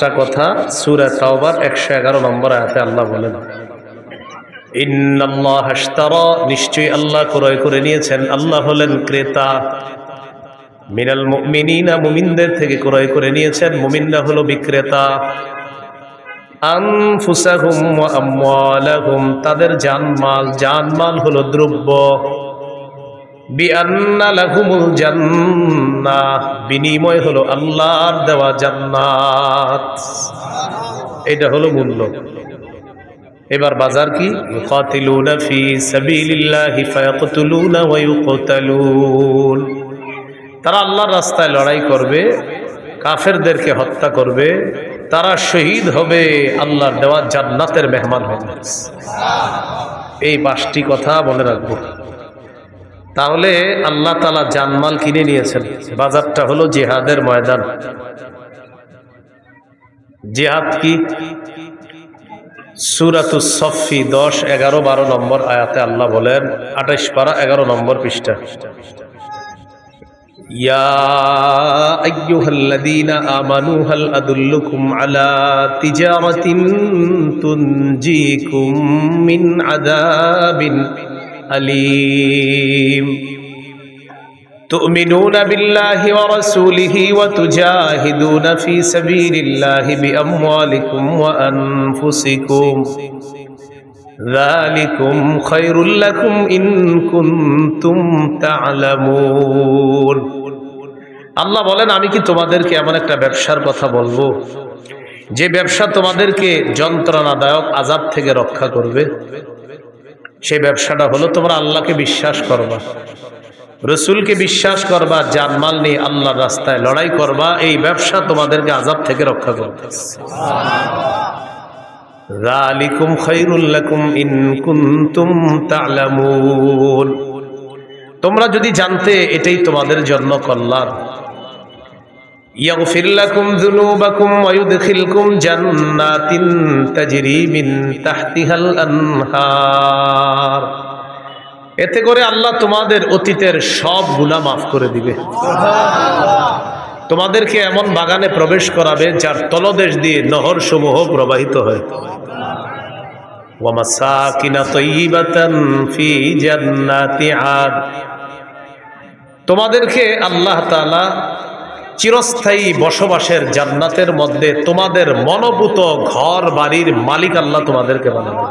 5টা কথা সূরা তাওবার 111 নম্বর আয়াতে আল্লাহ বলেন, ইন্নাল্লাহা আশতারা, নিশ্চয়ই আল্লাহ ক্রয় করে নিয়েছেন, আল্লাহ হলেন ক্রেতা, মিনাল মুমিনিনা, মুমিনদের থেকে ক্রয় করে নিয়েছেন, মুমিনরা হলো বিক্রেতা, আনফুসাহুম ওয়া আমওয়ালাহুম, তাদের জানমাল হলো দ্রব্য, বিআন্না লাহুমুল জান্নাহ, বিনিময় হলো আল্লাহর দেওয়া জান্নাত। এটা হলো মূল্য। এবার বাজার কি? ইউকাতিলুনা ফি সাবিলিল্লাহি ফায়াকতুলুনা ওয়া ইউকতালুন, তারা আল্লাহর রাস্তায় লড়াই করবে, কাফেরদেরকে হত্যা করবে, তারা শহীদ হবে, আল্লাহর দেওয়া জান্নাতের মেহমান হবে। এই 5টি কথা মনে রাখবো। তাহলে আল্লাহ তাআলা জানমাল কিনে নিয়েছেন। বাজারটা হলো জিহাদের ময়দান। জিহাদ কি? সূরাতুস সফফি 10, 11, 12 নম্বর আয়াতে আল্লাহ বলেন, 28 পারা 11 নম্বর পৃষ্ঠা, ইয়া আইয়ুহাল্লাযীনা আমানু হাল আদুল্লুকুম আলা তিজারাতিন তুনজিকুম মিন আযাবিন আলীম তুমিনুনা বিল্লাহি ওয়া রাসূলিহি ওয়া তুজাহিদুনা ফি সাবিলিল্লাহি বিআমওয়ালিকুম ওয়া আনফুসিকুম যালিকুম খায়রুল লাকুম ইন কুনতুম তা'লামুন। আল্লাহ বলেন, আমি কি তোমাদেরকে এমন একটা ব্যবসার কথা বলবো যে ব্যবসা তোমাদেরকে যন্ত্রণাদায়ক আযাব থেকে রক্ষা করবে? সেই ব্যবসাটা হলো তোমরা আল্লাহকে বিশ্বাস করবা, রসুলকে বিশ্বাস করবা, জানমাল নিয়ে আল্লাহর রাস্তায় লড়াই করবা, এই ব্যবসা তোমাদেরকে আযাব থেকে রক্ষা করবে। যালিকুম খায়রুল লাকুম ইন কুনতুম তা'লামুন, তোমরা যদি জানতে এটাই তোমাদের জন্য কল্যাণ। ইয়াগফির লাকুম যুনুবাকুম ওয়া ইউদখিলকুম জান্নাতিন তাজরি মিন তাহতিহাল আনহার, এতে করে আল্লাহ তোমাদের অতীতের সব গুনাহ মাফ করে দিবে। তোমাদেরকে এমন বাগানে প্রবেশ করাবে যার তলদেশ দিয়ে নহর সমূহ প্রবাহিত হয়। ওয়া মাসাকিনা তাইয়িবাতান ফি জান্নাতি আদ, তোমাদেরকে আল্লাহ তাআলা চিরস্থায়ী বসবাসের জান্নাতের মধ্যে তোমাদের মনোভূত ঘর বাড়ির মালিক আল্লাহ তোমাদেরকে বানাবেন।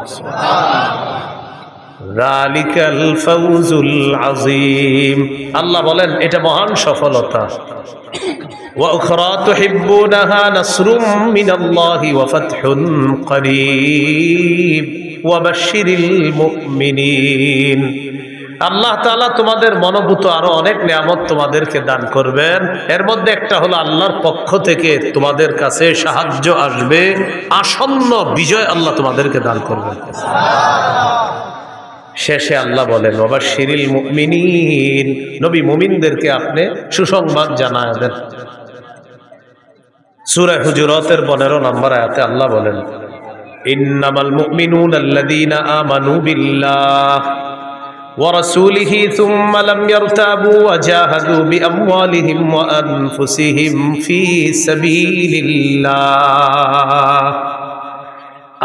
যালিকাল ফাউজুল আযীম, আল্লাহ বলেন এটা মহান সফলতা। ওয়া উখরা তুহিব্বুনাহা নাসরুম মিনাল্লাহি ওয়া ফাতহুন করিব ওয়া বাশশিরিল মুমিনিন, আল্লাহ তাআলা তোমাদের মনোভূত আরো অনেক নিয়ামত তোমাদেরকে দান করবেন। এর মধ্যে একটা হলো আল্লাহর পক্ষ থেকে তোমাদের কাছে সাহায্য আসবে, আসন্ন বিজয় আল্লাহ তোমাদেরকে দান করবেন। শেষে আল্লাহ বলেন, ওয়া বাশশিরিল মুমিনিন, নবী মুমিনদেরকে আপনি সুসংবাদ জানায় দেন। সূরা হুজুরাতের 15 নম্বর আয়াতে আল্লাহ বলেন, ইন্নামাল মুমিনুনা আল্লাযীনা আমানু বিল্লাহ ওয়া রাসূলিহি সুম্মা লাম ইয়ারতাবু ওয়া জাহাদু বিআমওয়ালিহিম ওয়া আনফুসিহিম ফি সাবিলিল্লাহ।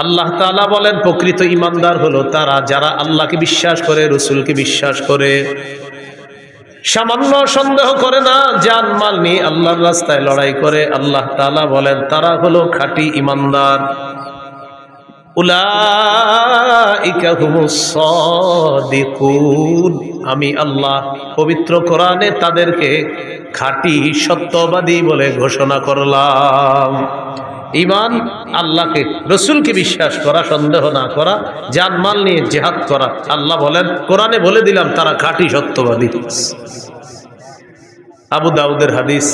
আল্লাহ তাআলা বলেন, প্রকৃত ঈমানদার হলো তারা যারা আল্লাহকে বিশ্বাস করে, রসুলকে বিশ্বাস করে, সামান্য সন্দেহ করে না, জানমাল নিয়ে আল্লাহর রাস্তায় লড়াই করে। আল্লাহ তাআলা বলেন তারা হলো খাঁটি ঈমানদার। উলাইকা হুমুস সাদিকুন, আমি আল্লাহ পবিত্র কোরআনে তাদেরকে খাঁটি সত্যবাদী বলে ঘোষণা করলাম। ঈমান আল্লাহকে, রসুলকে বিশ্বাস করা, সন্দেহ না করা, জানমাল নিয়ে জিহাদ করা। আল্লাহ বলেন কোরআনে বলে দিলাম তারা খাঁটি সত্যবাদী। আবু দাউদের হাদিস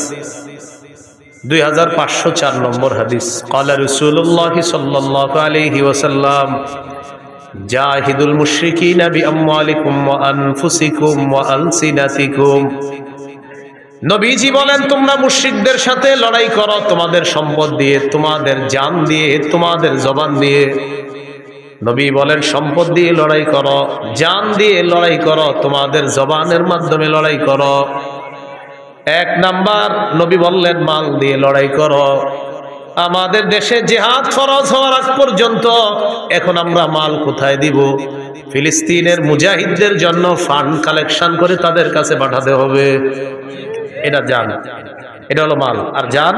2504 নম্বর হাদিস, ক্বালা রাসূলুল্লাহ সাল্লাল্লাহু আলাইহি ওয়াসাল্লাম জাহিদুল মুশরিকিনা বিআমওয়ালিকুম ওয়া আনফুসিকুম ওয়া আলসিনাতিকুম, নবীজি বলেন তোমরা মুশরিকদের সাথে লড়াই করো তোমাদের সম্পদ দিয়ে, তোমাদের জান দিয়ে, তোমাদের জবান দিয়ে। নবী বলেন সম্পদ দিয়ে লড়াই করো, জান দিয়ে লড়াই করো, তোমাদের জবানের মাধ্যমে লড়াই করো। 1 নাম্বার নবী বললেন মাল দিয়ে লড়াই করো। আমাদের দেশে জিহাদ ফরজ হওয়ার আগ পর্যন্ত এখন আমরা মাল কোথায় দিব? ফিলিস্তিনের মুজাহিদদের জন্য ফান্ড কালেকশন করে তাদের কাছে পাঠাতে হবে। এটা জান, এটা হলো মাল। আর জান,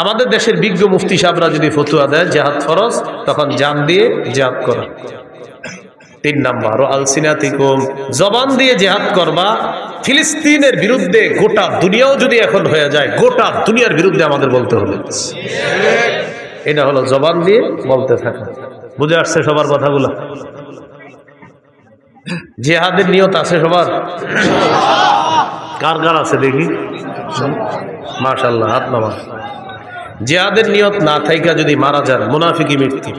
আমাদের দেশের বিজ্ঞ মুফতি সাহেবরা যদি ফতুয়া দেয় জিহাদ ফরজ, তখন জান দিয়ে জিহাদ করা। 3 নাম্বার, আলসিনাতিকুম, জবান দিয়ে জিহাদ করবা। ফিলিস্তিনের বিরুদ্ধে গোটা দুনিয়াও যদি এখন হয়ে যায়, গোটা দুনিয়ার বিরুদ্ধে আমাদের বলতে হবে। এটা হলো জবান দিয়ে বলতে থাকা। বুঝে আসছে সবার কথাগুলো? জিহাদের নিয়ত আছে সবার? কার কার আছে দেখি? মাশাআল্লাহ, হাত নামা। জিহাদের নিয়ত না থাইকা যদি মারা যান, মুনাফিকি মৃত্যু।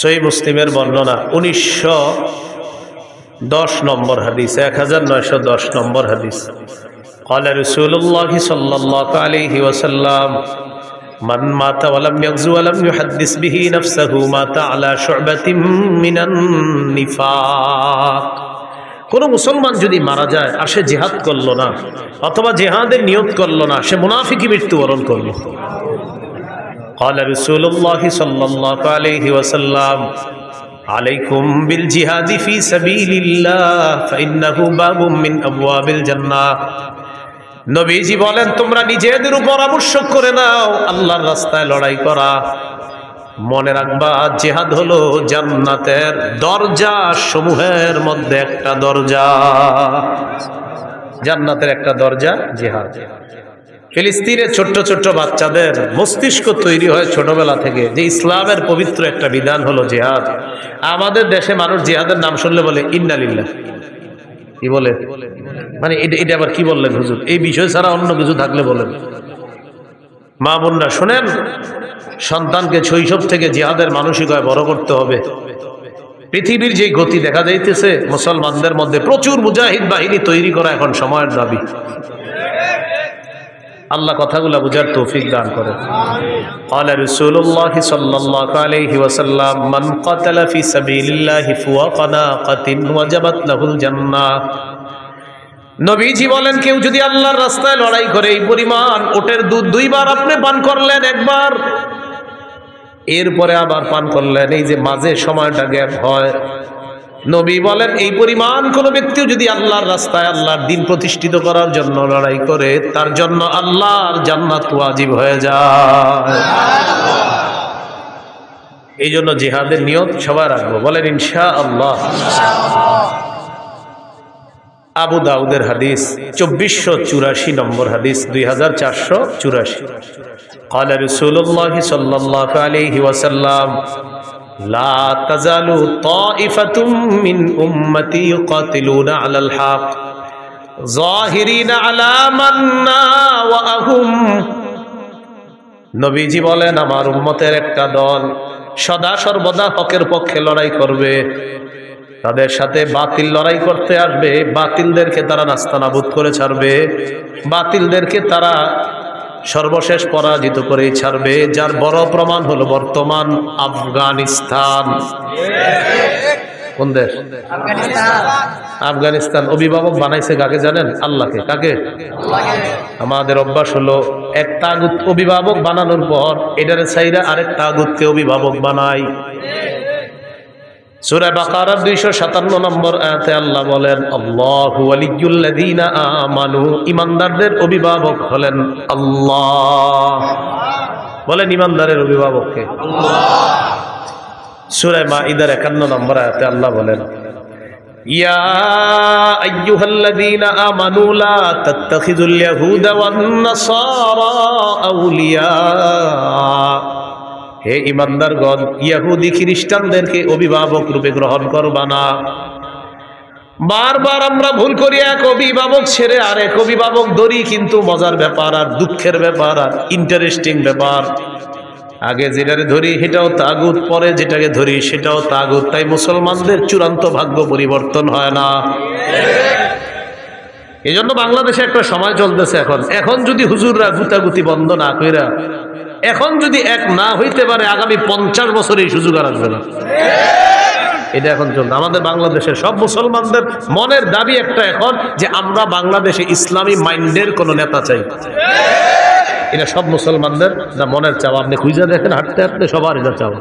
সহিহ মুসলিমের বর্ণনা, 1910 নম্বর হাদিস, 1910 নম্বর হাদিস। قال رسول الله صلى الله عليه وسلم من مات ولم يغزو ولم يحدث به نفسه مات على شعبة من النفاق। কোন মুসলমান যদি মারা যায় আর সে জিহাদ করলো না অথবা জিহাদের নিয়ত করলো না, সে মুনাফিকি মৃত্যুবরণ করলো। قال رسول الله صلى الله عليه وسلم عليكم بالجهاد في سبيل الله فإنه باب من أبواب الجنة। নবীজি বলেন, তোমরা নিজেদের উপর আবশ্যক করে নাও আল্লাহর রাস্তায় লড়াই করা। মনে রাখবা, জিহাদ হলো জান্নাতের দরজা সমূহের মধ্যে একটা দরজা। জান্নাতের একটা দরজা জিহাদ। ফিলিস্তিনের ছোট্ট ছোট্ট বাচ্চাদের মস্তিষ্ক তৈরি হয় ছোটবেলা থেকে যে ইসলামের পবিত্র একটা বিধান হলো জিহাদ। আমাদের দেশে মানুষ জিহাদের নাম শুনলে বলে ইন্না লিল্লাহ। কি বলে? মানে এটা আবার কি বললেন হুজুর? এই বিষয় ছাড়া অন্য কিছু থাকলে বলেন। মা বোনরা শোনেন, সন্তানকে শৈশব থেকে জিহাদের মানসিকতায় বড় করতে হবে। পৃথিবীর যে গতি দেখা যাইতেছে, মুসলমানদের মধ্যে প্রচুর মুজাহিদ বাহিনী তৈরি করা এখন সময়ের দাবি। আল্লাহ কথাগুলো বুঝার তৌফিক দান করেন। قال رسول الله صلى الله عليه وسلم من قتل في سبيل الله فوق ناقة وجبت له الجنة। নবীজি বলেন, কেউ যদি আল্লাহর রাস্তায় লড়াই করে এই পরিমাণ ওটের দুধ 2 বার আপনি পান করলেন, একবার এরপরে আবার পান করলেন, এই যে মাঝে সময়টা গ্যাপ হয়, নবী বলেন এই পরিমাণ কোন ব্যক্তিও যদি আল্লাহর রাস্তায় আল্লাহর দ্বীন প্রতিষ্ঠিত করার জন্য লড়াই করে, তার জন্য আল্লাহর জান্নাত ওয়াজিব হয়ে যায়। এই জন্য জিহাদের নিয়ত সবাই রাখবো, বলেন ইনশাআল্লাহ। আবু দাউদের হাদিস, 2484 নম্বর হাদিস, 2484। قال رسول الله صلى الله عليه وسلم لا تزال طائفة من أمتي يقاتلون على الحق ظاهرين على من ناوأهم। নবীজি বলেন, আমার উম্মতের একটা দল সদা সর্বদা হকের পক্ষে লড়াই করবে। তাদের সাথে বাতিল লড়াই করতে আসবে, বাতিলদেরকে তারা নাস্তানাবুদ করে ছাড়বে, বাতিলদেরকে তারা সর্বশেষ পরাজিত করে ছাড়বে। যার বড় প্রমাণ হলো বর্তমান আফগানিস্তান। কোন দেশ? আফগানিস্তান। অভিভাবক বানাইছে কাকে জানেন? আল্লাহকে। কাকে? আমাদের অভ্যাস হলো এক তাগুত অভিভাবক বানানোর পর এটারে ছাইরা আরেক তাগুতকে অভিভাবক বানাই। সূরা বাকারার 257 নম্বর আয়াতে আল্লাহ বলেন, আল্লাহু ওয়ালিয়্যুল্লাযীনা আমানু, ঈমানদারদের অভিভাবক হলেন আল্লাহ। বলেন ঈমানদারের অভিভাবক কে? আল্লাহ। সূরা মাঈদার 51 নম্বর আয়াতে আল্লাহ বলেন, ইয়া আইয়ুহাল্লাযীনা আমানু লা তাত্তাখিযুল ইয়াহুদা ওয়ান নাসারা আউলিয়া। হে ইমানদারগণ, ইহুদি খ্রিস্টানদেরকে অভিভাবক রূপে গ্রহণ করবা না। বারবার আমরা ভুল করি, এক অভিভাবক ছেড়ে আরেক অভিভাবক ধরি, কিন্তু মজার ব্যাপার আর দুঃখের ব্যাপার আর ইন্টারেস্টিং ব্যাপার, আগে যেটাকে ধরি সেটাও তাগুত, পরে যেটাকে ধরি সেটাও তাগুত। তাই মুসলমানদের চূড়ান্ত ভাগ্য পরিবর্তন হয় না। এই জন্য বাংলাদেশে একটা সময় চলতেছে এখন যদি হুজুররা গুতাগুতি বন্ধ না কইরা, এখন যদি এক না হইতে পারে, আগামী 50 বছরে এই সুযোগ আর আসবে না। এটা এখন চলছে আমাদের বাংলাদেশের সব মুসলমানদের মনের দাবি একটা এখন, যে আমরা বাংলাদেশে ইসলামী মাইন্ডের কোন নেতা চাই। এটা সব মুসলমানদের না মনের চাওয়া। আপনি খুঁজে দেখেন হাঁটতে হাঁটতে সবার এটা চাওয়া।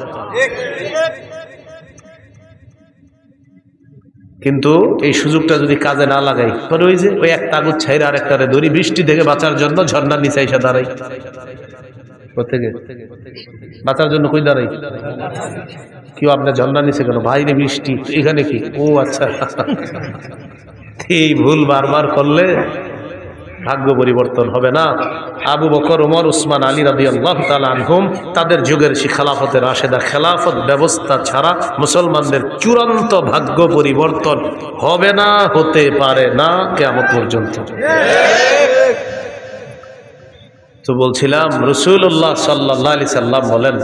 কিন্তু এই সুযোগটা যদি কাজে না লাগাই, পরে ওই যে ওই একটা আগুন ছাইরে আর একটারে দড়ি, বৃষ্টি থেকে বাঁচার জন্য ঝর্ণার নিচে এসে দাঁড়াই। কোথেকে বাঁচার জন্য কই দাঁড়াই? কেউ আপনার ঝর্ণার নিচে কেন? বাইরে বৃষ্টি, এখানে কি? ও আচ্ছা, এই ভুল বারবার করলে ভাগ্য পরিবর্তন হবে না। আবু বকর, ওমর, উসমান, আলী রাদিয়াল্লাহু তাআলা আনহুম, তাদের যুগের সেই খেলাফতের রাশেদা, খেলাফত ব্যবস্থা ছাড়া মুসলমানদের চূড়ান্ত ভাগ্য পরিবর্তন হবে না, হতে পারে না কিয়ামত পর্যন্ত। তো বলছিলাম রাসূলুল্লাহ সাল্লাল্লাহু আলাইহি সাল্লাম বলেন,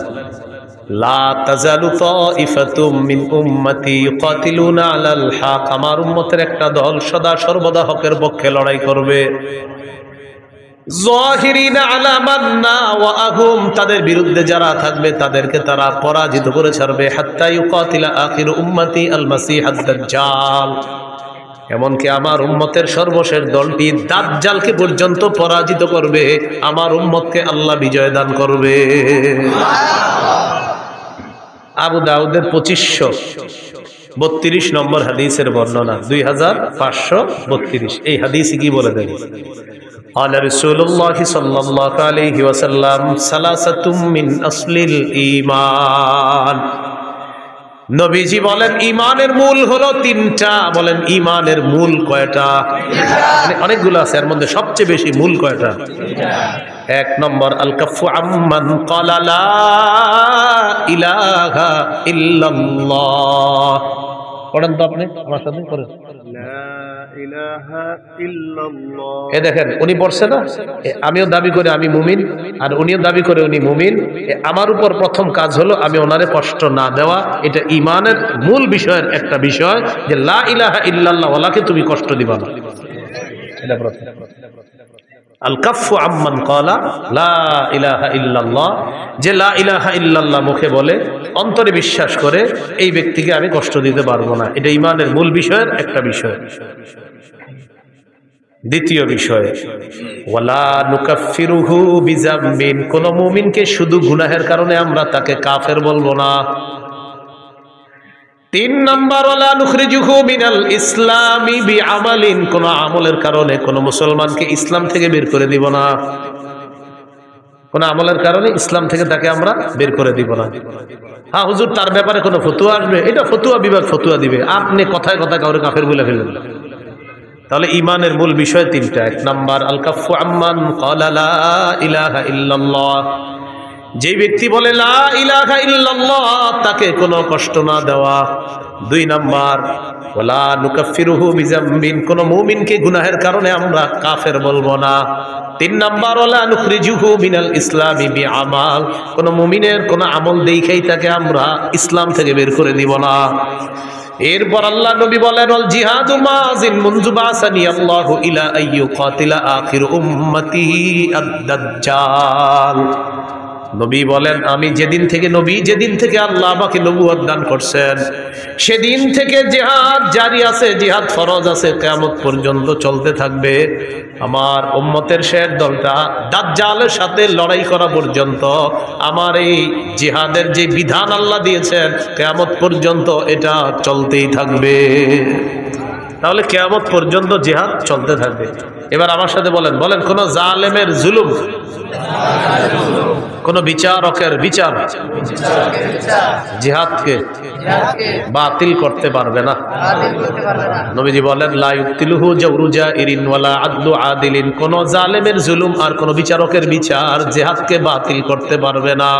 লা তাজালু তাইফাতুম মিন উম্মতি ইউকাতিলুনা আলাল হক, আমার উম্মতের একটা দল সদা সর্বদা হকের পক্ষে লড়াই করবে। যাহিরিনা আলা মান্না ওয়া আহুম, তাদের বিরুদ্ধে যারা থাকবে তাদেরকে তারা পরাজিত করে ছাড়বে। হাত্তা ইউকাতিলা আখির উম্মতি আল মাসিহ আদ-দাজ্জাল, এমনকি আমার উম্মতের সর্বশেষ দলটি দাজ্জালকে পর্যন্ত পরাজিত করবে। আমার উম্মতকে আল্লাহ বিজয় দান করবে। আবু দাউদের 2532 নম্বর হাদিসের বর্ণনা, 2532। এই হাদিসে কি বলে দেন? قال رسول الله صلى الله عليه وسلم ثلاثة من أصل الإيمان, নবীজি বলেন ইমানের মূল হলো তিনটা। বলেন ইমানের মূল কয়টা? অনেকগুলো আছে, এর মধ্যে সবচেয়ে বেশি মূল কয়টা? এক নম্বর আল কাফু আম্মান ক্বালা লা ইলাহা ইল্লাল্লাহ। পড়েন তো আপনি আমার সাথে, পড়েন লা ইলাহা ইল্লাল্লাহ। এ দেখেন উনি পড়ছে না, আমিও দাবি করে আমি মুমিন, আর উনিও দাবি করে উনি মুমিন। আমার উপর প্রথম কাজ হলো আমি ওনারে কষ্ট না দেওয়া। এটা ইমানের মূল বিষয়ের একটা বিষয়, যে লা ইলাহা ইল্লাল্লাহ ওয়ালাকে তুমি কষ্ট দিবা না। এটা প্রথম। আল কাফু আম্মান ক্বালা লা ইলাহা ইল্লাল্লাহ, যে লা ইলাহা ইল্লাল্লাহ মুখে বলে, অন্তরে বিশ্বাস করে, এই ব্যক্তিকে আমি কষ্ট দিতে পারবো না। এটা ইমানের মূল বিষয়ের একটা বিষয়। দ্বিতীয় বিষয়, ওয়ালা নুকাফিরুহু বিযামবিন, কোন মুমিনকে শুধু গুনাহের কারণে আমরা তাকে কাফের বলবো না। তিন নম্বর, ওয়ালা নুখরিজুহু মিনাল ইসলামি বিআমালিন, কোন আমলের কারণে কোন মুসলমানকে ইসলাম থেকে বের করে দিব না। কোন আমলের কারণে ইসলাম থেকে তাকে আমরা বের করে দিব না। হ্যাঁ হুজুর, তার ব্যাপারে কোনো ফতোয়া আসবে, এটা ফতোয়া বিভাগ ফতোয়া দিবে, আপনি কথায় কথায় কাউরে কাফের বলে ফেলবেন। তাহলে ইমানের মূল বিষয় তিনটা। এক নাম্বার আল কাফু আম্মান ক্বালা লা ইলাহা ইল্লাল্লাহ, যে ব্যক্তি বলে লা ইলাহা ইল্লাল্লাহ তাকে কোনো কষ্ট না দেওয়া। দুই নাম্বার ওয়ালা নুকাফিরুহু বিযামবিন, কোন মুমিনকে গুনাহের কারণে আমরা কাফের বলবো না। তিন নাম্বার ওয়ালা নুখরিজুহু মিনাল ইসলামি বিআমাল, কোন মুমিনের কোন আমল দেখাই তাকে আমরা ইসলাম থেকে বের করে দিব না। এরপর আল্লাহ নবী বলেন, ওয়াল জিহাদু মাযিন মুনযু বাসানি আল্লাহু ইলা আইয়ুকাতিলা আখির উম্মতি আদ-দাজ্জাল। নবী বলেন, আমি যেদিন থেকে আল্লাহ আমাকে নবুয়ত দান করছেন, সেদিন থেকে জিহাদ জারি আছে, জিহাদ ফরজ আছে, কিয়ামত পর্যন্ত চলতে থাকবে। আমার উম্মতের শেষ দলটা দাজ্জালের সাথে লড়াই করা পর্যন্ত আমার এই জিহাদের যে বিধান আল্লাহ দিয়েছেন, কিয়ামত পর্যন্ত এটা চলতেই থাকবে। তাহলে কিয়ামত পর্যন্ত জিহাদ চলতে থাকবে। এবার আমার সাথে বলেন কোন জালেমের জুলুম, কোন বিচারকের বিচার জিহাদকে বাতিল করতে পারবে না। নবীজি বলেন, লা ইউতিলুহু জাওরু জাইরিন ওয়ালা আদলু আদিলিন, কোন জালেমের জুলুম আর কোন বিচারকের বিচার জিহাদকে বাতিল করতে পারবে না।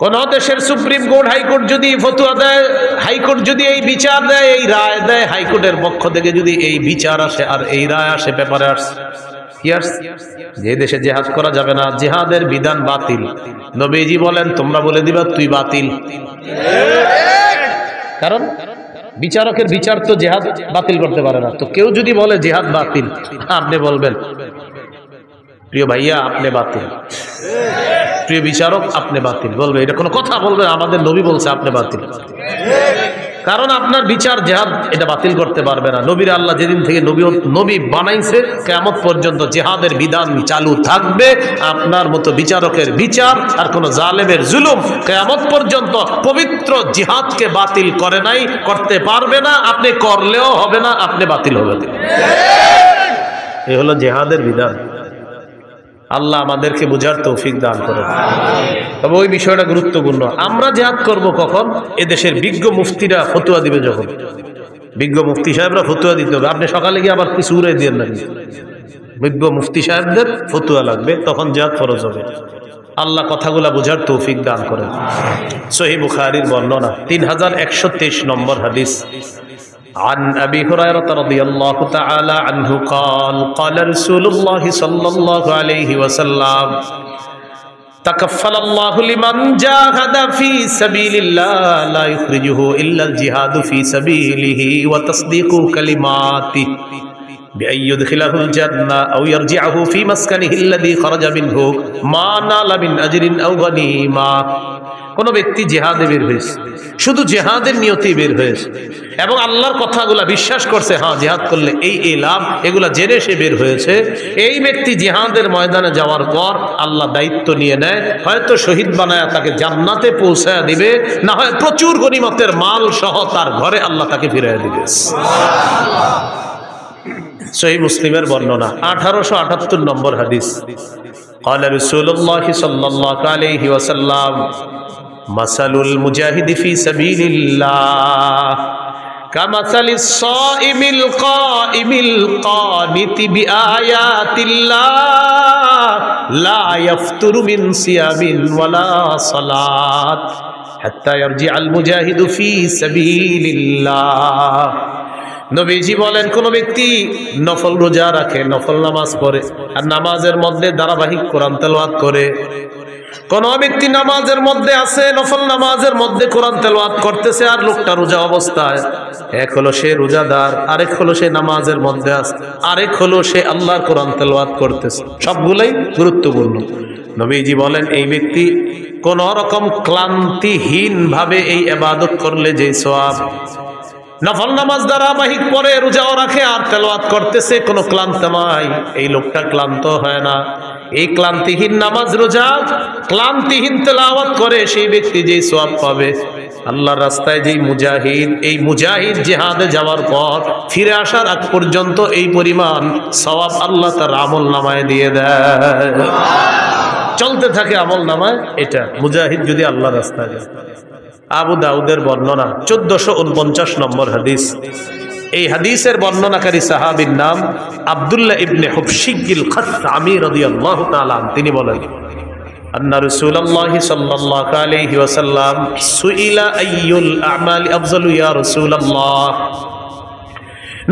কোন দেশের সুপ্রিম কোর্ট, হাইকোর্ট যদি ফতোয়া দেয়, হাইকোর্ট যদি এই বিচার দেয়, এই রায় দেয়, হাইকোর্টের পক্ষ থেকে যদি এই বিচার আসে আর এই রায় আসে, পেপারে আসে, কি আসে? যে দেশে জিহাদ করা যাবে না, জিহাদের বিধান বাতিল। নবীজি বলেন, তোমরা বলে দিবা তুই বাতিল। কারণ বিচারকের বিচার তো জিহাদ বাতিল করতে পারে না। তো কেউ যদি বলে জিহাদ বাতিল, আপনি বলবেন, প্রিয় ভাইয়া আপনি বাতিল, প্রিয় বিচারক আপনি বাতিল। বলবে এটা কোনো কথা? বলবে আমাদের নবী বলছে আপনি বাতিল। কারণ আপনার বিচার জেহাদ এটা বাতিল করতে পারবে না। নবীর আল্লাহ যেদিন থেকে নবী বানাইছে কিয়ামত পর্যন্ত জেহাদের বিধান চালু থাকবে। আপনার মতো বিচারকের বিচার আর কোন জালেমের জুলুম কিয়ামত পর্যন্ত পবিত্র জিহাদকে বাতিল করে নাই, করতে পারবে না। আপনি করলেও হবে না, আপনি বাতিল হবে। এই হলো জেহাদের বিধান। আল্লাহ আমাদেরকে বুঝার তৌফিক দান করেন। তবে ওই বিষয়টা গুরুত্বপূর্ণ। আমরা জিহাদ করব কখন? এদেশের বিজ্ঞ মুফতিরা ফতোয়া দিবে যখন। বিজ্ঞ মুফতি সাহেবরা ফতোয়া দিতে হবে। আপনি সকালে গিয়ে আবার কিছু উড়ে দিয়ে না, বিজ্ঞ মুফতি সাহেবদের ফতোয়া লাগবে, তখন জিহাদ ফরজ হবে। আল্লাহ কথাগুলা বুঝার তৌফিক দান করেন। সহিহ বুখারীর বর্ণনা 3123 নম্বর হাদিস। عن أبي هريرة رضي الله تعالى عنه قال قال رسول الله صلى الله عليه وسلم تكفل الله لمن جاهد في سبيل الله لا يخرجه إلا الجهاد في سبيله وتصديق كلماته بأن يدخله الجنة أو يرجعه في مسكنه الذي خرج منه ما نال من أجر أو غنيمة। কোন ব্যক্তি জিহাদে বের হয়েছে, শুধু জিহাদের নিয়তেই বের হয়েছে এবং আল্লাহর কথাগুলা বিশ্বাস করছে, হ্যাঁ জিহাদ করলে এই লাভ, এগুলা জেনে সে বের হয়েছে। এই ব্যক্তি জিহাদের ময়দানে যাওয়ার পর আল্লাহ দায়িত্ব নিয়ে নেয়, হয়তো শহীদ বানায় তাকে জান্নাতে পৌঁছায় দিবে, না হয় প্রচুর গনিমতের মাল সহ তার ঘরে আল্লাহ তাকে ফিরিয়ে দিবে। সহিহ মুসলিমের বর্ণনা 1878 নম্বর হাদিস। قال رسول الله صلى الله عليه وسلم مثل المجاهد في سبيل الله كمثل الصائم القائم القانت بآيات الله لا يفتر من صيام ولا صلاة حتى يرجع المجاهد في سبيل الله। নবীজি বলেন, কোন ব্যক্তি নফল রোজা রাখে, নফল নামাজ পড়ে আর নামাজের মধ্যে ধারাবাহিক কোরআন তেলাওয়াত করে। কোন ব্যক্তি নামাজের মধ্যে আছে, নফল নামাজের মধ্যে কোরআন তেলাওয়াত করতেছে আর লোকটা রোজা অবস্থায়। এক হলো সে রোজাদার, আরেক হলো সে নামাজের মধ্যে আছে, আরেক হলো সে আল্লাহর কোরআন তেলাওয়াত করতেছে। সবগুলাই গুরুত্বপূর্ণ। নবীজি বলেন, এই ব্যক্তি কোন রকম ক্লান্তিহীন ভাবে এই ইবাদত করলে যে সওয়াব, নফল নামাজ ধারাবাহিক পরে রোজাও রাখে আর তেলাওয়াত করতেছে, কোনো ক্লান্ত নাই, এই লোকটা ক্লান্ত হয় না। এই ক্লান্তিহীন নামাজ রোজা, ক্লান্তিহীন তেলাওয়াত করে সেই ব্যক্তি যেই সওয়াব পাবে, আল্লাহর রাস্তায় যেই মুজাহিদ, এই মুজাহিদ জিহাদে যাওয়ার পর ফিরে আসার আগ পর্যন্ত এই পরিমাণ সওয়াব আল্লাহ তার আমল নামায় দিয়ে দেয়। চলতে থাকে আমল নামায়। এটা মুজাহিদ যদি আল্লাহর রাস্তায় যায়। আবু দাউদের বর্ণনা 1449 নম্বর হাদিস। এই হাদিসের বর্ণনাকারী সাহাবীর নাম আব্দুল্লাহ ইবনে হুবশিগিল খাসআমি রাদিয়াল্লাহু তাআলা। তিনি বলেন, আন্না রাসূলুল্লাহ সাল্লাল্লাহু আলাইহি ওয়াসাল্লাম সুইলা আইয়ুল আমালি আফজালু ইয়া রাসূলুল্লাহ।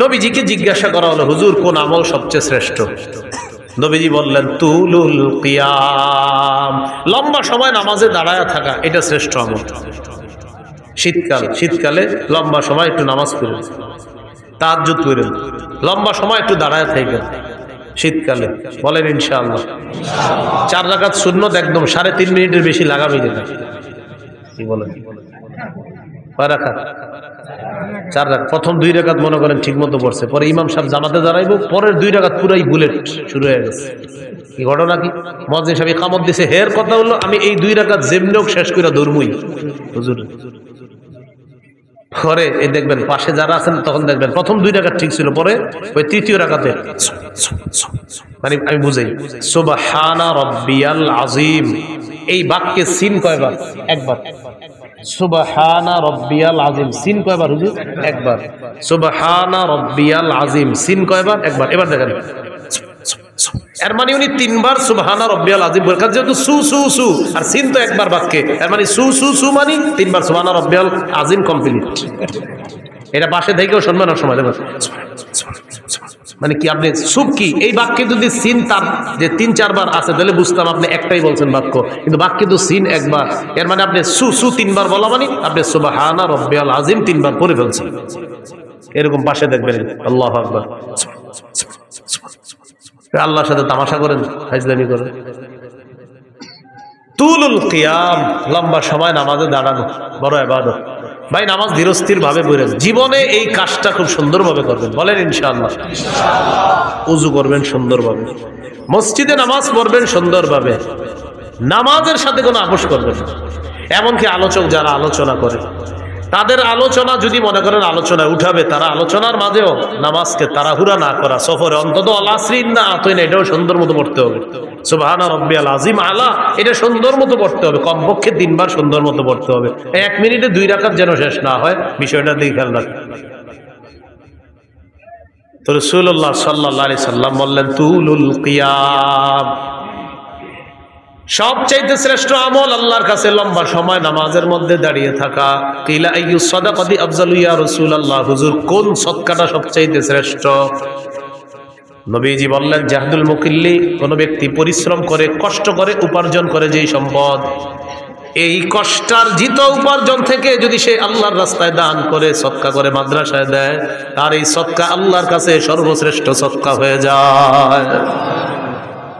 নবীজিকে জিজ্ঞাসা করা হলো, হুজুর কোন আমল সবচেয়ে শ্রেষ্ঠ? নবীজি বললেন, তুলুল কিয়াম, লম্বা সময় নামাজে দাঁড়ায় থাকা, এটা শ্রেষ্ঠ আমল। শীতকালে লম্বা সময় একটু নামাজ পড়েন, তাহাজ্জুদ করেন, লম্বা সময় একটু দাঁড়ায় থাকেন শীতকালে। বলেন ইনশাআল্লাহ। 4 রাকাত সুন্নত একদম 3.5 মিনিটের বেশি লাগাবেই না। কি বলেন? 4 রাকাত, 4 রাকাত। প্রথম 2 রাকাত মনে করেন ঠিক মতো পড়ছে, পরে ইমাম সাহেব জামাতে দাঁড়াইবো, পরের 2 রাকাত পুরাই বুলেট শুরু হয়ে গেছে। কি ঘটনা কি? মুয়াজ্জিন সাহেব ইকামত দিছে, হের কথা হলো আমি এই 2 রাকাত যেমনিও শেষ করে দৌড়মুই হুজুর। পরে এই দেখবেন পাশে যারা আছেন তখন দেখবেন প্রথম 2 রাকাত ঠিক ছিল, পরে ওই তৃতীয় রাকাতে মানে আমি বুঝাই, সুবহানা রাব্বিয়াল আযীম, এই বাক্যে সিন কয়বার? একবার। সুবহানা রাব্বিয়াল আযীম, সিন কয়বার হুজুর? একবার। সুবহানা রাব্বিয়াল আযীম, সিন কয়বার? একবার। এবার দেখেন, এর মানে উনি 3 বার সুবহানা রাব্বিয়াল আযীম বলেন, যেহেতু সু সু সু আর সিন তো একবার বাক্যে, এর মানে সু সু সু মানে 3 বার সুবহানা রাব্বিয়াল আযীম কমপ্লিট। এটা পাশে থেকেও শুনবেন সময় দেখবেন, মানে কি আপনি সুব কি এই বাক্যে যদি সিন তার যে 3-4 বার আছে তাহলে বুঝতাম আপনি একটাই বলছেন বাক্য, কিন্তু বাক্যে তো সিন একবার, এর মানে আপনি সু সু 3 বার বলা মানে আপনি সুবহানা রাব্বিয়াল আযীম 3 বার পড়ে ফেলছেন। এরকম পাশে দেখবেন আল্লাহু আকবার, আল্লাহর সাথে তামাশা করেন, ফাজলামি করেন। তুলুল কিয়াম, লম্বা সময় নামাজে দাঁড়ানো বড় ইবাদত। ভাই নামাজ ধীরস্থির ভাবে পড়েন, জীবনে এই কাজটা খুব সুন্দরভাবে করবেন, বলেন ইনশাআল্লাহ। উযু করবেন সুন্দরভাবে, মসজিদে নামাজ পড়বেন সুন্দরভাবে, নামাজের সাথে কোনো আপোষ করবেন না। এমনকি আলোচক যারা আলোচনা করে তাদের আলোচনা যদি মনে করেন আলোচনায় উঠাবে, তারা আলোচনার মাঝেও নামাজকে তাড়াহুড়া না করা, সফরে অন্তত আলাসরিন না আতইন এটাও সুন্দর মতো পড়তে হবে, সুবহানা রাব্বিয়াল আযীম আলা এটা সুন্দর মতো পড়তে হবে, কমপক্ষে 3 বার সুন্দর মতো পড়তে হবে। 1 মিনিটে 2 রাকাত যেন শেষ না হয়, বিষয়টা দিকে খেয়াল রাখবেন। তো রাসূলুল্লাহ সাল্লাল্লাহু আলাইহি সাল্লাম বললেন তুলুল কিয়াম, সবচাইতে শ্রেষ্ঠ আমল আল্লাহর কাছে লম্বা সময় নামাজের মধ্যে দাঁড়িয়ে থাকা। কিলা আইয়ুস সাদাকাতি আফজালু ইয়া রাসূলুল্লাহ, হুজুর কোন সদকাটা সবচাইতে শ্রেষ্ঠ? নবীজি বললেন জাহদুল মুকিল্লি, কোন ব্যক্তি পরিশ্রম করে কষ্ট করে উপার্জন করে যেই সম্পদ, এই কষ্টার্জিত উপার্জন থেকে যদি সে আল্লাহর রাস্তায় দান করে, সদকা করে, মাদ্রাসায় দেয়, তার এই সদকা আল্লাহর কাছে সর্বশ্রেষ্ঠ সদকা হয়ে যায়।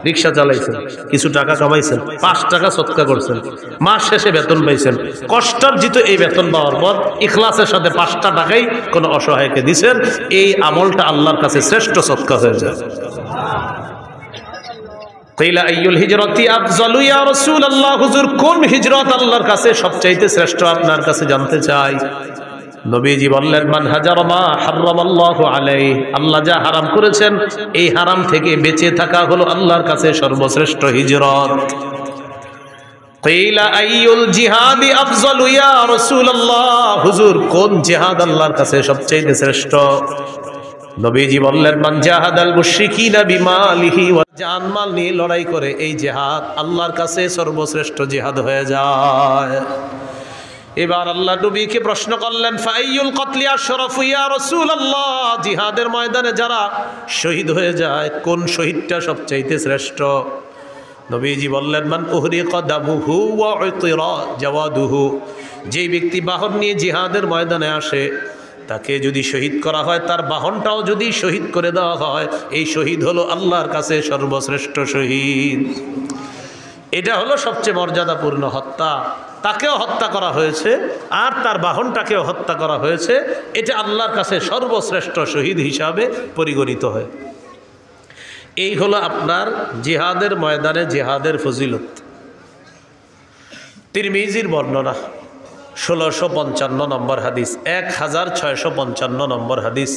রিক্সা চালাইছেন, কিছু টাকা কামাইছেন, 5 টাকা সদকা করছেন, মাস শেষে বেতন পাইছেন, কষ্টার্জিত এই বেতন পাওয়ার পর ইখলাসের সাথে 5টা টাকাই কোনো অসহায়কে দিছেন, এই আমলটা আল্লাহর কাছে শ্রেষ্ঠ সদকা হয়ে যায়। কিলা আইয়ুল হিজরাতি আফজালু ইয়া রাসূলুল্লাহ, হুজুর কোন হিজরত আল্লাহর কাছে সবচাইতে শ্রেষ্ঠ আপনার কাছে জানতে চাই। নবীজি বললেন মান হাজার মা হারামাল্লাহু আলাইহি, আল্লাহ যা হারাম করেছেন এই হারাম থেকে বেঁচে থাকা হলো আল্লাহর কাছে সর্বশ্রেষ্ঠ হিজরত। কিলা আইয়ুল জিহাদি আফজালু ইয়া রাসূলুল্লাহ, হুজুর কোন জিহাদ আল্লাহর কাছে সবচেয়ে শ্রেষ্ঠ? নবীজি বললেন মান জাহাদাল মুশরিকিনা বিমালিহি ওয়া জানমাল নিয়ে লড়াই করে, এই জিহাদ আল্লাহর কাছে সর্বশ্রেষ্ঠ জিহাদ হয়ে যায়। এবার আল্লাহ নবীকে প্রশ্ন করলেন ফাইয়ুল কতলি আশরাফু ইয়া রাসূলুল্লাহ, জিহাদের ময়দানে যারা শহীদ হয়ে যায় কোন শহীদটা সবচাইতে শ্রেষ্ঠ? নবীজি বললেন মান উহরিকা দামুহু ওয়া উতিরা জাওয়াদুহু, যেই ব্যক্তি বাহন নিয়ে জিহাদের ময়দানে আসে তাকে যদি শহীদ করা হয়, তার বাহনটাও যদি শহীদ করে দেওয়া হয়, এই শহীদ হলো আল্লাহর কাছে সর্বশ্রেষ্ঠ শহীদ। এটা হলো সবচেয়ে মর্যাদাপূর্ণ হত্যা, তাকেও হত্যা করা হয়েছে আর তার বাহনটাকেও হত্যা করা হয়েছে, এটা আল্লাহর কাছে সর্বশ্রেষ্ঠ শহীদ হিসাবে পরিগণিত হয়। এই হলো আপনার জিহাদের ময়দানে জিহাদের ফজিলত। তিরমিজির বর্ণনা 1655 নম্বর হাদিস, 1655 নম্বর হাদিস।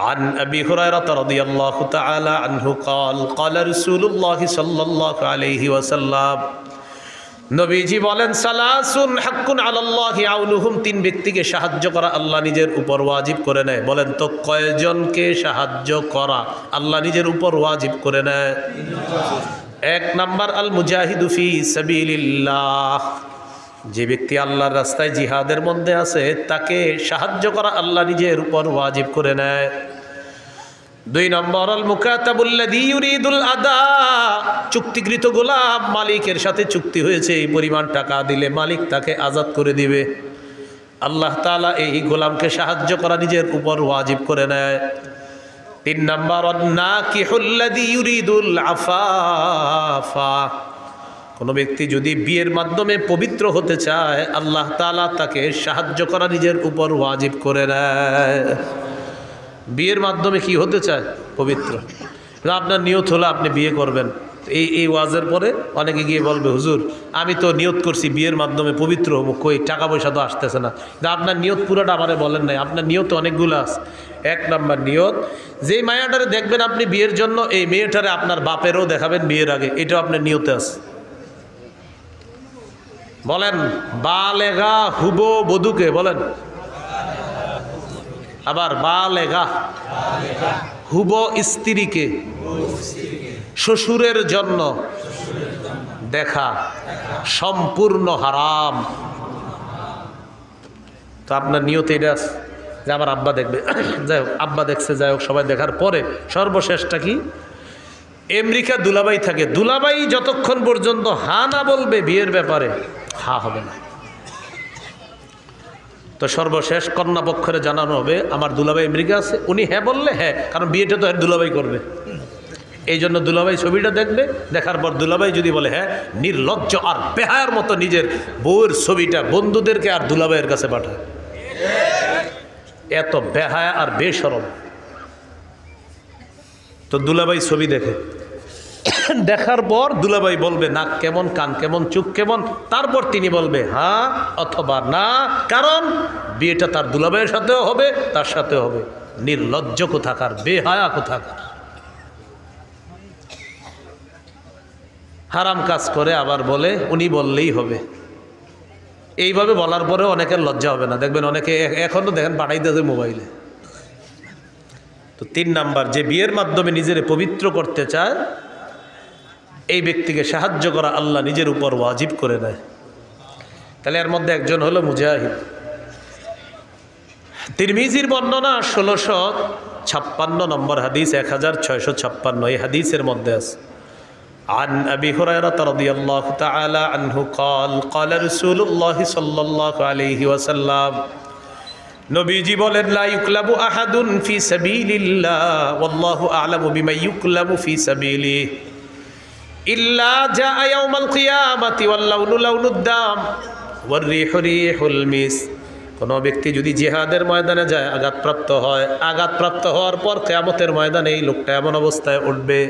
عن أبي هريرة رضي الله تعالى عنه قال قال رسول الله صلى الله عليه وسلم, নবীজি বলেন সালাসুন হাক্কুন আলাল্লাহি আউনুহুম, 3 ব্যক্তিকে সাহায্য করা আল্লাহ নিজের উপর ওয়াজিব করে নেয়। বলেন তো কয়জনকে সাহায্য করা আল্লাহ নিজের উপর ওয়াজিব করে নেয়? 1 নাম্বার আল মুজাহিদু ফি সাবিলিল্লাহ, যে ব্যক্তি আল্লাহর রাস্তায় জিহাদের মধ্যে আছে তাকে সাহায্য করা আল্লাহ নিজের উপর ওয়াজিব করে নেয়। 2 নম্বর আল মুকাতাবুল্লাযী ইউরিদুল আদা, চুক্তিকৃত গোলাম, মালিকের সাথে চুক্তি হয়েছে এই পরিমাণ টাকা দিলে মালিক তাকে আজাদ করে দিবে, আল্লাহ তাআলা এই গোলামকে সাহায্য করা নিজের উপর ওয়াজিব করে নেয়। 3 নম্বর আন নাকিহুল্লাযী ইউরিদুল আফাফা, কোনো ব্যক্তি যদি বিয়ের মাধ্যমে পবিত্র হতে চায় আল্লাহ তাআলা তাকে সাহায্য করা নিজের উপর ওয়াজিব করে নেয়। বিয়ের মাধ্যমে কি হতে চায়? পবিত্র। আপনার নিয়ত হলো আপনি বিয়ে করবেন, এই ওয়াজের পরে অনেকে গিয়ে বলবে হুজুর আমি তো নিয়ত করছি বিয়ের মাধ্যমে পবিত্র হবো, কই টাকা পয়সা তো আসতেছে না। আপনার নিয়ত পুরোটা আমারে বলেন নাই, আপনার নিয়ত অনেকগুলো আছে। 1 নম্বর নিয়ত, যেই মায়াটারে দেখবেন আপনি বিয়ের জন্য, এই মেয়েটারে আপনার বাপেরও দেখাবেন বিয়ের আগে, এটাও আপনার নিয়তে আছে। বলেন বালেগা হুবো বধূকে বলেন, আবার বালেগা হুবো স্ত্রীকে শ্বশুরের জন্য দেখা সম্পূর্ণ হারাম। তো আপনার নিয়ত এটা যে আমার আব্বা দেখবে, যাই হোক আব্বা দেখছে, যাই হোক সবাই দেখার পরে সর্বশেষটা কি? আমেরিকা দুলাভাই থাকে, দুলাভাই যতক্ষণ পর্যন্ত হা না বলবে বিয়ের ব্যাপারে, হা হবে না। তো সর্বশেষ কন্যা পক্ষের জানানো হবে আমার দুলাভাই আমেরিকা আছে, উনি হ্যাঁ বললে হ্যাঁ, কারণ বিয়েটা তো দুলাভাই করবে, এই জন্য দুলাভাই ছবিটা দেখবে, দেখার পর দুলাভাই যদি বলে হ্যাঁ, নির্লজ্জ আর বেহায়ার মতো নিজের বউয়ের ছবিটা বন্ধুদেরকে আর দুলাভাইয়ের কাছে পাঠায়। এত বেহায়া আর বেশরম। তো দুলাভাই ছবি দেখে, দেখার পর দুলাভাই বলবে নাক কেমন, কান কেমন, চোখ কেমন, তারপর তিনি বলবে হ্যাঁ অথবা না, কারণ বিয়েটা তার দুলাভাইয়ের সাথেও হবে, তার সাথেও হবে। নির্লজ্জ কোথাকার, বেহায়া কোথাকার, হারাম কাজ করে আবার বলে উনি বললেই হবে। এইভাবে বলার পরেও অনেকের লজ্জা হবে না, দেখবেন অনেকে এখনও দেখেন পাঠাই দিয়েছে মোবাইলে। তো 3 নাম্বার, যে বিয়ের মাধ্যমে নিজের পবিত্র করতে চায় এই ব্যক্তিকে সাহায্য করা আল্লাহ নিজের উপর ওয়াজিব করে দেয়। তাহলে এর মধ্যে একজন হলো মুজাহিদ। তিরমিজির বর্ণনা 1656 নম্বর হাদিস, 1656 এই হাদিসের মধ্যে আছে عن أبي هريرة رضي الله تعالى عنه قال قال رسول الله صلى الله عليه وسلم নবীজি বলেন লা ইউকলাবু আহাদুন ফি সাবিলিল্লাহ ওয়াল্লাহু আ'লামু বিমা ইউকলাবু ফি সাবিলিহি ইল্লা জাআ ইয়াউমাল কিয়ামাতি ওয়াল লাউনু লাউনুদ দাম ওয়ার রিহু রিহুল মিস। কোন ব্যক্তি যদি জিহাদের ময়দানে যায়, আঘাতপ্রাপ্ত হয়, আঘাতপ্রাপ্ত হওয়ার পর কিয়ামতের ময়দানে এই লোকটা এমন অবস্থায় উঠবে,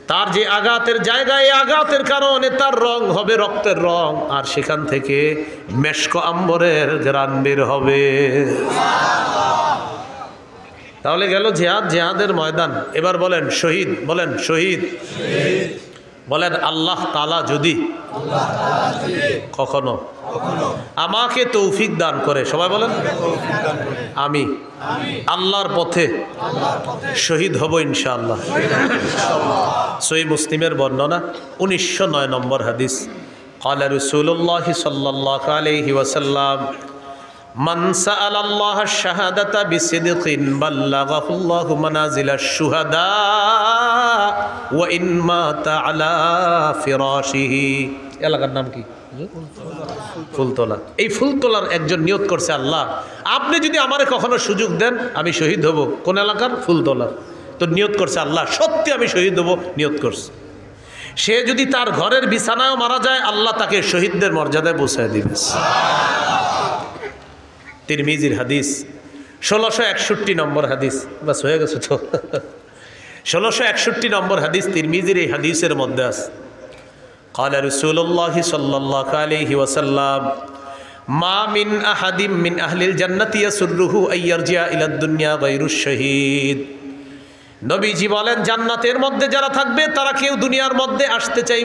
তার যে আঘাতের জায়গায় আঘাতের কারণে তার রং হবে রক্তের রং, আর সেখান থেকে মেশক আম্বরের ঘ্রাণ বের হবে। তাহলে গেল জিহাদ, জিহাদের ময়দান। এবার বলেন শহীদ, বলেন শহীদ, বলেন আল্লাহ তাআলা যদি কখনো আমাকে তৌফিক দান করে, সবাই বলেন আমি আল্লাহর পথে শহীদ হব ইনশাআল্লাহ। সহিহ মুসলিমের বর্ণনা 1909 নম্বর হাদিস, قال رسول الله صلى الله عليه وسلم من سأل الله الشهادة بصدق بلغه الله منازل الشهداء وإن مات على فراشه। এলাকার নাম কি? ফুলতলা। এই ফুলতলার একজন নিয়ত করছে, আল্লাহ আপনি যদি আমারে কখনো সুযোগ দেন আমি শহীদ হব। কোন এলাকার? ফুলতলার। তো নিয়ত করছে আল্লাহ সত্যি আমি শহীদ হব, নিয়ত করছে। সে যদি তার ঘরের বিছানায়ও মারা যায় আল্লাহ তাকে শহীদদের মর্যাদায় পৌঁছায় দিবে। তিরমিজির হাদিস 1661 নম্বর হাদিস, বাস হয়ে গেছে তো। 1661 নম্বর হাদিস তিরমিজির এই হাদিসের মধ্যে আছে قال رسول الله صلى الله عليه وسلم ما من أحد من أهل الجنة يسره أن يرجع إلى الدنيا غير الشهيد। নবীজি বলেন জান্নাতের মধ্যে যারা থাকবে তারা কেউ দুনিয়ার মধ্যে আসতে চাই